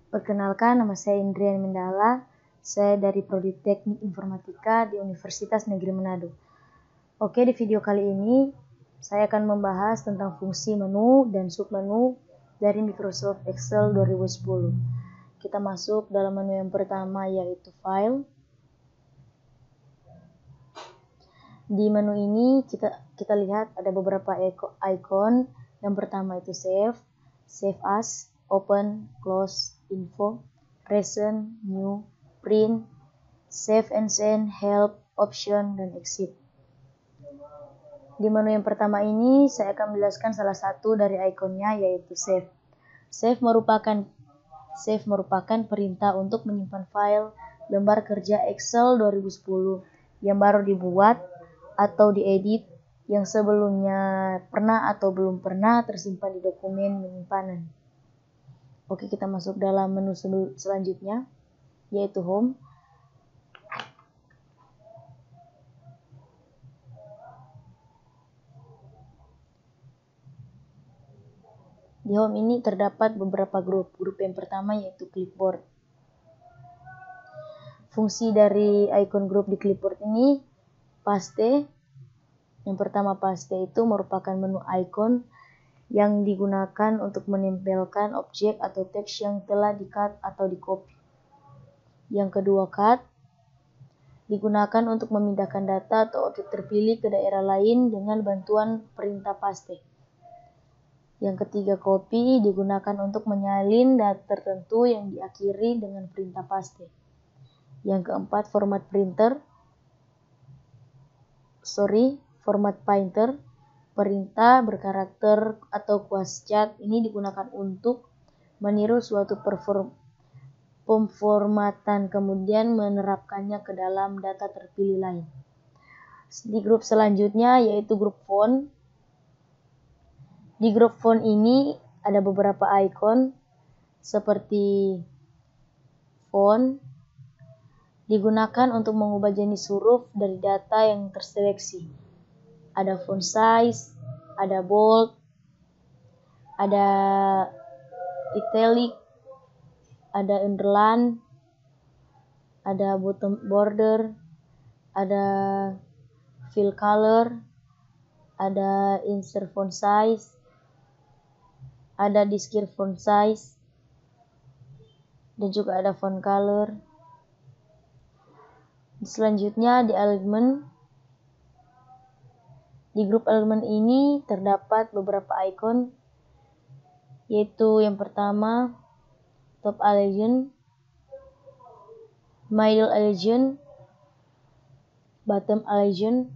Perkenalkan, nama saya Indrian Mendala. Saya dari Prodi Teknik Informatika di Universitas Negeri Manado. Oke, di video kali ini saya akan membahas tentang fungsi menu dan submenu dari Microsoft Excel 2010. Kita masuk dalam menu yang pertama, yaitu File. Di menu ini kita lihat ada beberapa icon. Yang pertama itu Save, Save As, Open, Close, Info, Recent, New, Print, Save and Send, Help, Option, dan Exit. Di menu yang pertama ini saya akan menjelaskan salah satu dari ikonnya, yaitu Save. Save merupakan perintah untuk menyimpan file lembar kerja Excel 2010 yang baru dibuat atau diedit yang sebelumnya pernah atau belum pernah tersimpan di dokumen penyimpanan. Oke, kita masuk dalam menu selanjutnya, yaitu Home. Di Home ini terdapat beberapa grup. Grup yang pertama yaitu Clipboard. Fungsi dari icon grup di Clipboard ini paste. Yang pertama, paste itu merupakan menu icon yang digunakan untuk menempelkan objek atau teks yang telah di-cut atau di-copy. Yang kedua, cut digunakan untuk memindahkan data atau objek terpilih ke daerah lain dengan bantuan perintah paste. Yang ketiga, copy digunakan untuk menyalin data tertentu yang diakhiri dengan perintah paste. Yang keempat, format pointer, perintah berkarakter atau QuasChat ini digunakan untuk meniru suatu pemformatan kemudian menerapkannya ke dalam data terpilih lain. Di grup selanjutnya yaitu grup font. Di grup font ini ada beberapa icon seperti font digunakan untuk mengubah jenis huruf dari data yang terseleksi. Ada font size, ada bold, ada italic, ada underline, ada bottom border, ada fill color, ada insert font size, ada display font size, dan juga ada font color. Selanjutnya di alignment. Di grup elemen ini terdapat beberapa icon, yaitu yang pertama top align, middle align, bottom align,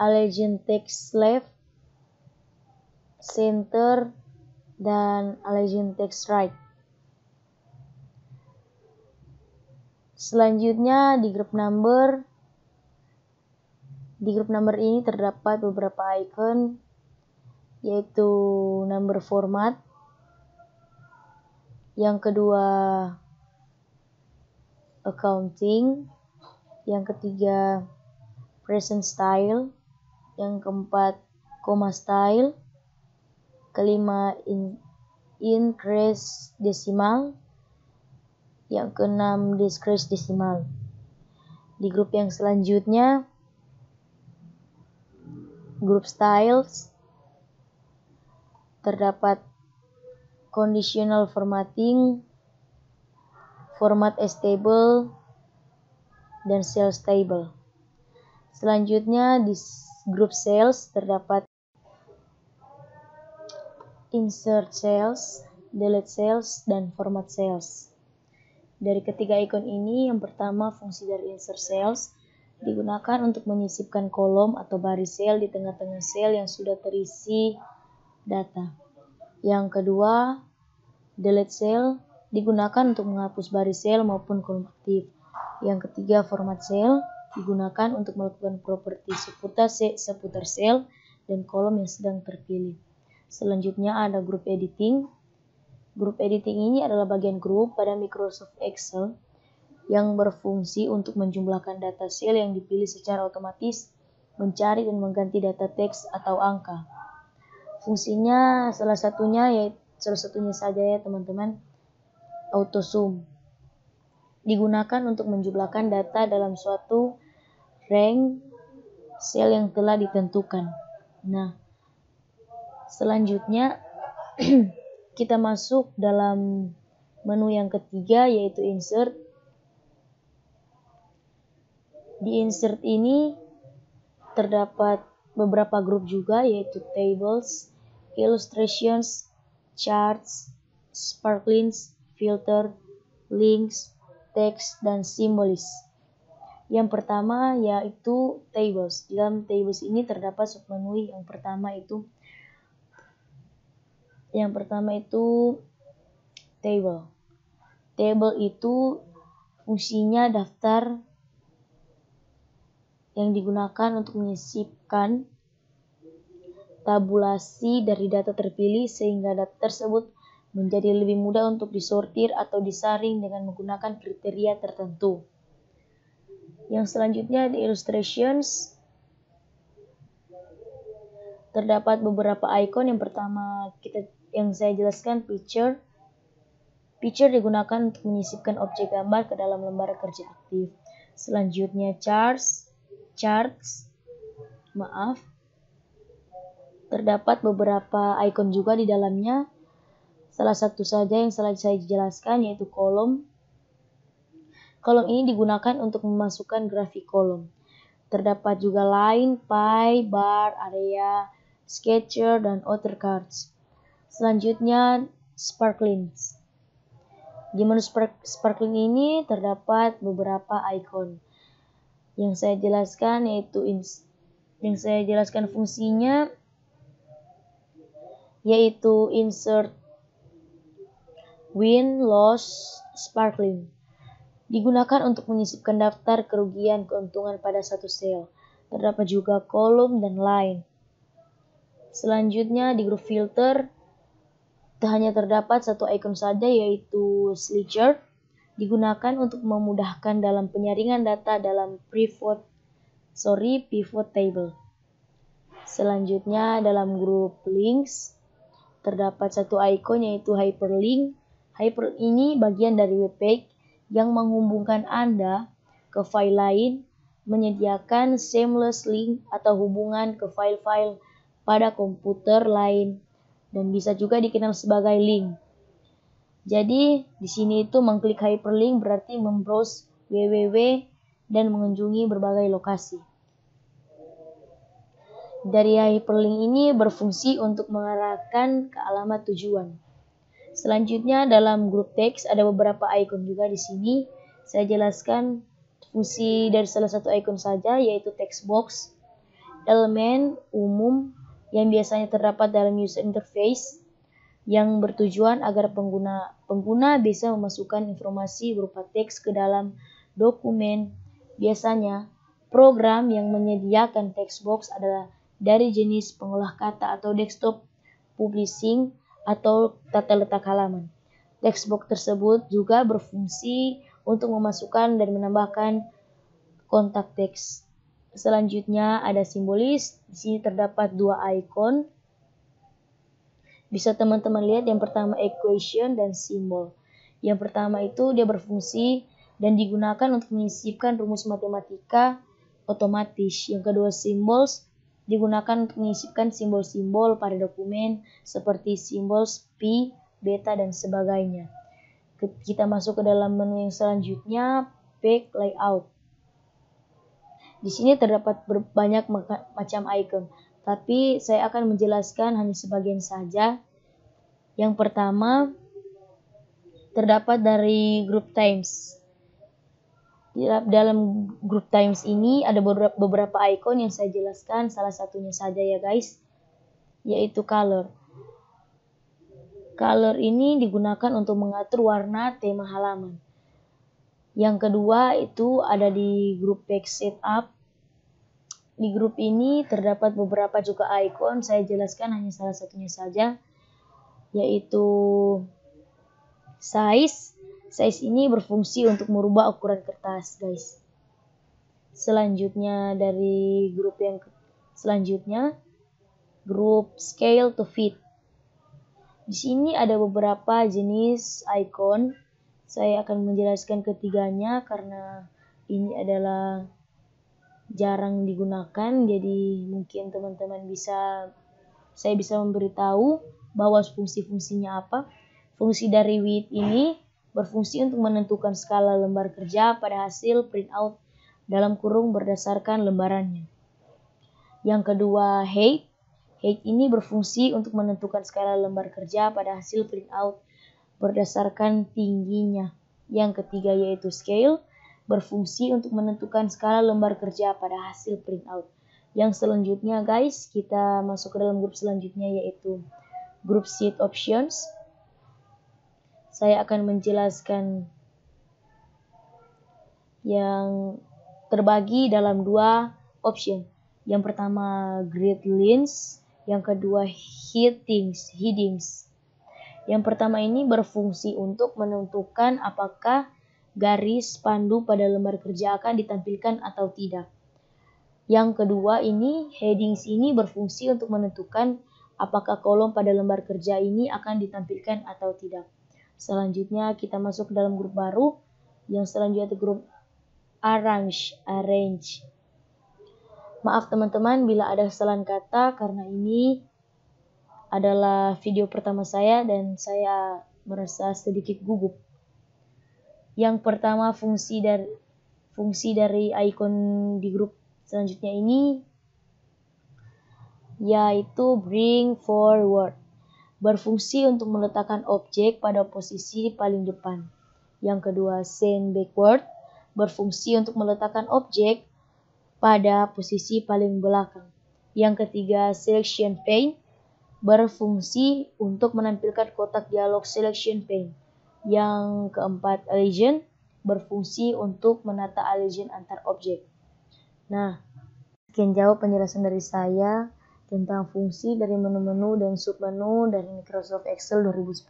align text left, center, dan align text right. Selanjutnya di grup number. Di grup number ini terdapat beberapa icon, yaitu number format, yang kedua accounting, yang ketiga present style, yang keempat comma style, kelima increase decimal, yang keenam decrease decimal. Di grup yang selanjutnya grup styles terdapat conditional formatting, format as table, dan cells table. Selanjutnya di grup cells terdapat insert cells, delete cells, dan format cells. Dari ketiga ikon ini, yang pertama fungsi dari insert cells digunakan untuk menyisipkan kolom atau baris sel di tengah-tengah sel yang sudah terisi data. Yang kedua, delete cell digunakan untuk menghapus baris sel maupun kolom aktif. Yang ketiga, format cell digunakan untuk melakukan properti seputar sel dan kolom yang sedang terpilih. Selanjutnya ada grup editing. Grup editing ini adalah bagian grup pada Microsoft Excel yang berfungsi untuk menjumlahkan data sel yang dipilih secara otomatis, mencari dan mengganti data teks atau angka. Fungsinya salah satunya yaitu salah satunya saja ya teman-teman, AutoSum. Digunakan untuk menjumlahkan data dalam suatu rank sel yang telah ditentukan. Nah, selanjutnya kita masuk dalam menu yang ketiga, yaitu insert. Di insert ini terdapat beberapa grup juga, yaitu tables, illustrations, charts, sparklings, filter, links, text, dan simbolis. Yang pertama yaitu tables. Di dalam tables ini terdapat submenu yang pertama itu table. Table itu fungsinya daftar yang digunakan untuk menyisipkan tabulasi dari data terpilih sehingga data tersebut menjadi lebih mudah untuk disortir atau disaring dengan menggunakan kriteria tertentu. Yang selanjutnya di illustrations terdapat beberapa icon. Yang pertama yang saya jelaskan picture. Picture digunakan untuk menyisipkan objek gambar ke dalam lembar kerja aktif. Selanjutnya charts. Terdapat beberapa icon juga di dalamnya. Salah satu saja yang saya jelaskan yaitu kolom. Kolom ini digunakan untuk memasukkan grafik kolom. Terdapat juga line, pie, bar, area, sketcher, dan other cards. Selanjutnya sparklings. Di menu sparkling ini terdapat beberapa icon. Yang saya jelaskan fungsinya yaitu insert, win, loss, sparkling. Digunakan untuk menyisipkan daftar kerugian keuntungan pada satu sel. Terdapat juga kolom dan line. Selanjutnya di grup filter hanya terdapat satu icon saja, yaitu slicer. Digunakan untuk memudahkan dalam penyaringan data dalam pivot table. Selanjutnya dalam grup links terdapat satu icon yaitu hyperlink. Hyperlink ini bagian dari web page yang menghubungkan Anda ke file lain, menyediakan seamless link atau hubungan ke file-file pada komputer lain, dan bisa juga dikenal sebagai link. Jadi di sini itu mengklik hyperlink berarti membrowse www dan mengunjungi berbagai lokasi. Dari hyperlink ini berfungsi untuk mengarahkan ke alamat tujuan. Selanjutnya dalam grup teks ada beberapa icon juga di sini. Saya jelaskan fungsi dari salah satu icon saja, yaitu text box, elemen umum yang biasanya terdapat dalam user interface yang bertujuan agar pengguna bisa memasukkan informasi berupa teks ke dalam dokumen. Biasanya program yang menyediakan text box adalah dari jenis pengolah kata atau desktop publishing atau tata letak halaman. Text box tersebut juga berfungsi untuk memasukkan dan menambahkan kontak teks. Selanjutnya ada simbolis. Di sini terdapat dua icon. Bisa teman-teman lihat, yang pertama equation dan simbol. Yang pertama itu dia berfungsi dan digunakan untuk menyisipkan rumus matematika otomatis. Yang kedua symbols digunakan untuk menyisipkan simbol-simbol pada dokumen seperti simbol pi, beta, dan sebagainya. Kita masuk ke dalam menu yang selanjutnya, page layout. Di sini terdapat banyak macam icon, tapi saya akan menjelaskan hanya sebagian saja. Yang pertama terdapat dari group times. Dalam group times ini ada beberapa icon yang saya jelaskan, salah satunya saja ya guys, yaitu color. Color ini digunakan untuk mengatur warna tema halaman. Yang kedua itu ada di grup page setup. Di grup ini terdapat beberapa juga icon, saya jelaskan hanya salah satunya saja, yaitu size. Size ini berfungsi untuk merubah ukuran kertas, guys. Selanjutnya dari grup yang selanjutnya, grup scale to fit. Di sini ada beberapa jenis icon. Saya akan menjelaskan ketiganya karena ini adalah jarang digunakan, jadi mungkin teman-teman saya bisa memberitahu bahwa fungsi-fungsinya apa. Fungsi dari width ini berfungsi untuk menentukan skala lembar kerja pada hasil printout dalam kurung berdasarkan lembarannya. Yang kedua, height. Height ini berfungsi untuk menentukan skala lembar kerja pada hasil printout berdasarkan tingginya. Yang ketiga yaitu scale, berfungsi untuk menentukan skala lembar kerja pada hasil printout. Yang selanjutnya guys, kita masuk ke dalam grup selanjutnya yaitu grup sheet options. Saya akan menjelaskan yang terbagi dalam dua option. Yang pertama grid lines, yang kedua headings. Yang pertama ini berfungsi untuk menentukan apakah garis pandu pada lembar kerja akan ditampilkan atau tidak. Yang kedua ini, headings ini berfungsi untuk menentukan apakah kolom pada lembar kerja ini akan ditampilkan atau tidak. Selanjutnya kita masuk ke dalam grup baru, yang selanjutnya itu grup arrange. Maaf teman-teman bila ada kesalahan kata karena ini adalah video pertama saya dan saya merasa sedikit gugup. Yang pertama fungsi dari icon di grup selanjutnya ini yaitu bring forward, berfungsi untuk meletakkan objek pada posisi paling depan. Yang kedua send backward, berfungsi untuk meletakkan objek pada posisi paling belakang. Yang ketiga selection pane, berfungsi untuk menampilkan kotak dialog selection pane. Yang keempat allign, berfungsi untuk menata allign antar objek. Nah, sekian jauh penjelasan dari saya tentang fungsi dari menu-menu dan submenu dari Microsoft Excel 2010.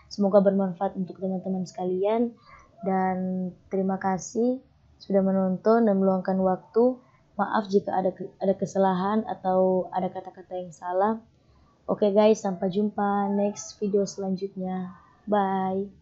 Semoga bermanfaat untuk teman-teman sekalian dan terima kasih sudah menonton dan meluangkan waktu. Maaf jika ada kesalahan atau ada kata-kata yang salah. Oke guys, sampai jumpa next video selanjutnya. Bye.